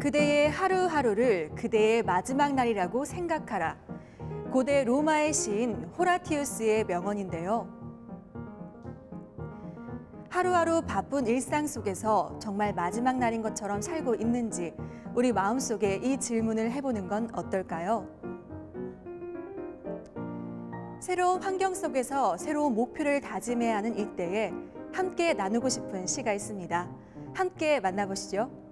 그대의 하루하루를 그대의 마지막 날이라고 생각하라. 고대 로마의 시인 호라티우스의 명언인데요. 하루하루 바쁜 일상 속에서 정말 마지막 날인 것처럼 살고 있는지 우리 마음속에 이 질문을 해보는 건 어떨까요? 새로운 환경 속에서 새로운 목표를 다짐해야 하는 이때에 함께 나누고 싶은 시가 있습니다. 함께 만나보시죠.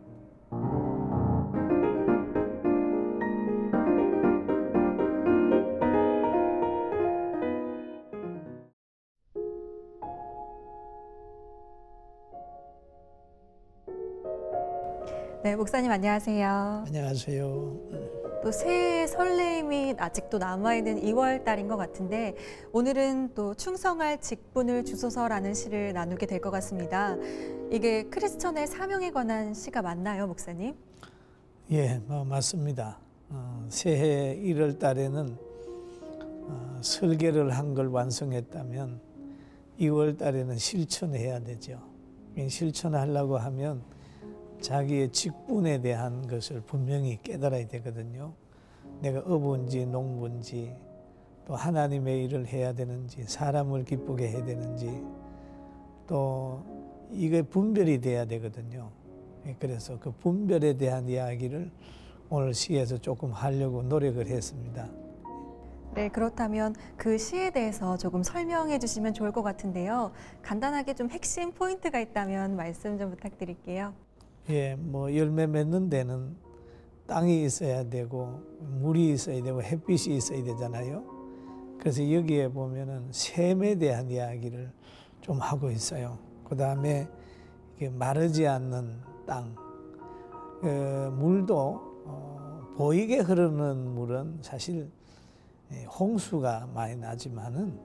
네, 목사님 안녕하세요. 안녕하세요. 또 새해의 설레임이 아직도 남아있는 2월 달인 것 같은데 오늘은 또 충성할 직분을 주소서라는 시를 나누게 될 것 같습니다. 이게 크리스천의 사명에 관한 시가 맞나요, 목사님? 예, 맞습니다. 새해 1월 달에는 설계를 한 걸 완성했다면 2월 달에는 실천해야 되죠. 실천하려고 하면 자기의 직분에 대한 것을 분명히 깨달아야 되거든요. 내가 어부인지 농부인지 또 하나님의 일을 해야 되는지 사람을 기쁘게 해야 되는지 또 이게 분별이 돼야 되거든요. 그래서 그 분별에 대한 이야기를 오늘 시에서 조금 하려고 노력을 했습니다. 네, 그렇다면 그 시에 대해서 조금 설명해 주시면 좋을 것 같은데요. 간단하게 좀 핵심 포인트가 있다면 말씀 좀 부탁드릴게요. 예, 열매 맺는 데는 땅이 있어야 되고 물이 있어야 되고 햇빛이 있어야 되잖아요. 그래서 여기에 보면은 샘에 대한 이야기를 좀 하고 있어요. 그 다음에 마르지 않는 땅, 물도 보이게 흐르는 물은 사실 홍수가 많이 나지만은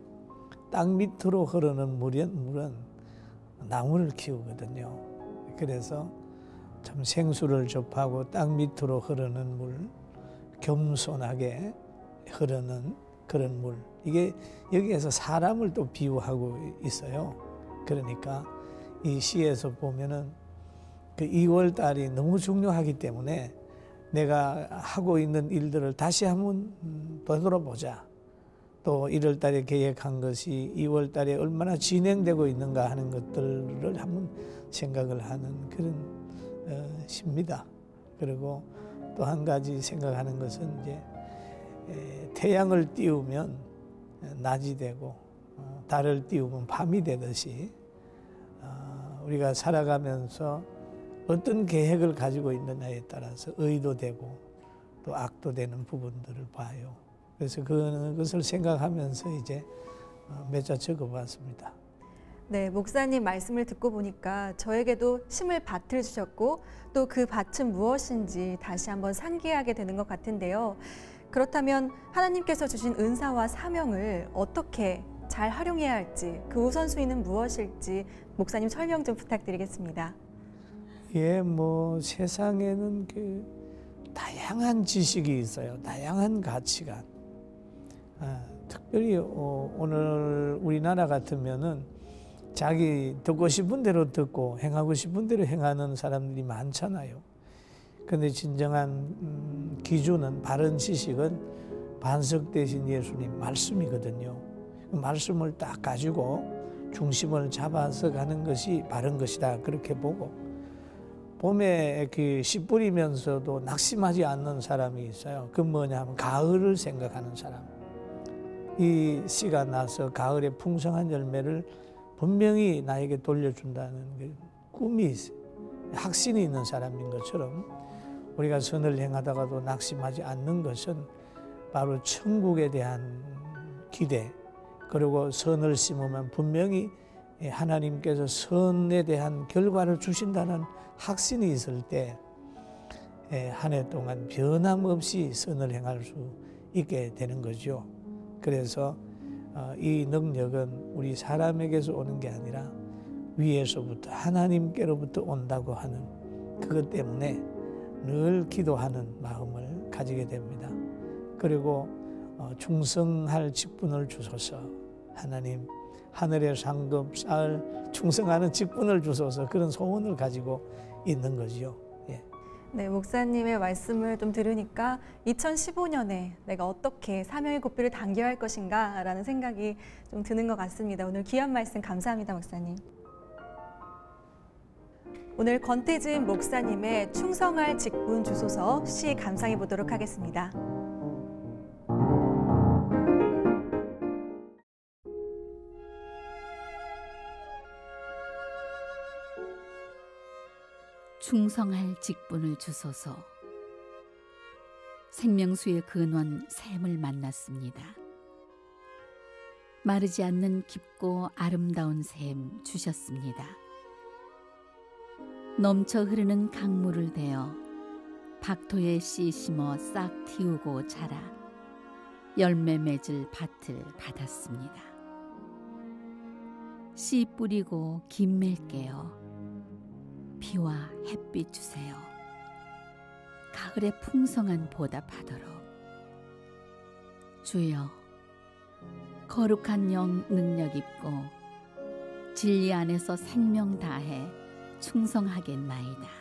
땅 밑으로 흐르는 물은 나무를 키우거든요. 그래서 참 생수를 접하고 땅 밑으로 흐르는 물, 겸손하게 흐르는 그런 물. 이게 여기에서 사람을 또 비유하고 있어요. 그러니까 이 시에서 보면은 그 2월 달이 너무 중요하기 때문에 내가 하고 있는 일들을 다시 한번 되돌아보자. 또 1월 달에 계획한 것이 2월 달에 얼마나 진행되고 있는가 하는 것들을 한번 생각을 하는 그런 시입니다. 그리고 또 한 가지 생각하는 것은 이제 태양을 띄우면 낮이 되고 달을 띄우면 밤이 되듯이 우리가 살아가면서 어떤 계획을 가지고 있느냐에 따라서 의도 되고 또 악도 되는 부분들을 봐요. 그래서 그것을 생각하면서 이제 몇 자 적어봤습니다. 네, 목사님 말씀을 듣고 보니까 저에게도 심을 밭을 주셨고 또 그 밭은 무엇인지 다시 한번 상기하게 되는 것 같은데요. 그렇다면 하나님께서 주신 은사와 사명을 어떻게 잘 활용해야 할지 그 우선순위는 무엇일지 목사님 설명 좀 부탁드리겠습니다. 예, 세상에는 다양한 지식이 있어요. 다양한 가치관. 특별히 오늘 우리나라 같으면은 자기 듣고 싶은 대로 듣고 행하고 싶은 대로 행하는 사람들이 많잖아요. 그런데 진정한 기준은 바른 지식은 반석 대신 예수님 말씀이거든요. 그 말씀을 딱 가지고 중심을 잡아서 가는 것이 바른 것이다 그렇게 보고 봄에 씨 뿌리면서도 낙심하지 않는 사람이 있어요. 그 뭐냐면 가을을 생각하는 사람. 이 씨가 나서 가을에 풍성한 열매를 분명히 나에게 돌려준다는 꿈이 있어요. 확신이 있는 사람인 것처럼 우리가 선을 행하다가도 낙심하지 않는 것은 바로 천국에 대한 기대 그리고 선을 심으면 분명히 하나님께서 선에 대한 결과를 주신다는 확신이 있을 때 한 해 동안 변함없이 선을 행할 수 있게 되는 거죠. 그래서 이 능력은 우리 사람에게서 오는 게 아니라 위에서부터 하나님께로부터 온다고 하는 그것 때문에 늘 기도하는 마음을 가지게 됩니다. 그리고 충성할 직분을 주소서. 하나님 하늘의 상급 쌓을 충성하는 직분을 주소서. 그런 소원을 가지고 있는 거죠. 예. 네, 목사님의 말씀을 좀 들으니까 2015년에 내가 어떻게 사명의 고삐를 당겨야 할 것인가 라는 생각이 좀 드는 것 같습니다. 오늘 귀한 말씀 감사합니다, 목사님. 오늘 권태진 목사님의 충성할 직분 주소서 시 감상해 보도록 하겠습니다. 충성할 직분을 주소서. 생명수의 근원 샘을 만났습니다. 마르지 않는 깊고 아름다운 샘 주셨습니다. 넘쳐 흐르는 강물을 대어 박토에 씨 심어 싹 틔우고 자라 열매 맺을 밭을 받았습니다. 씨 뿌리고 김 멜게요. 비와 햇빛 주세요. 가을의 풍성한 보답하도록. 주여, 거룩한 영 능력 입고 진리 안에서 생명 다해 충성하겠나이다.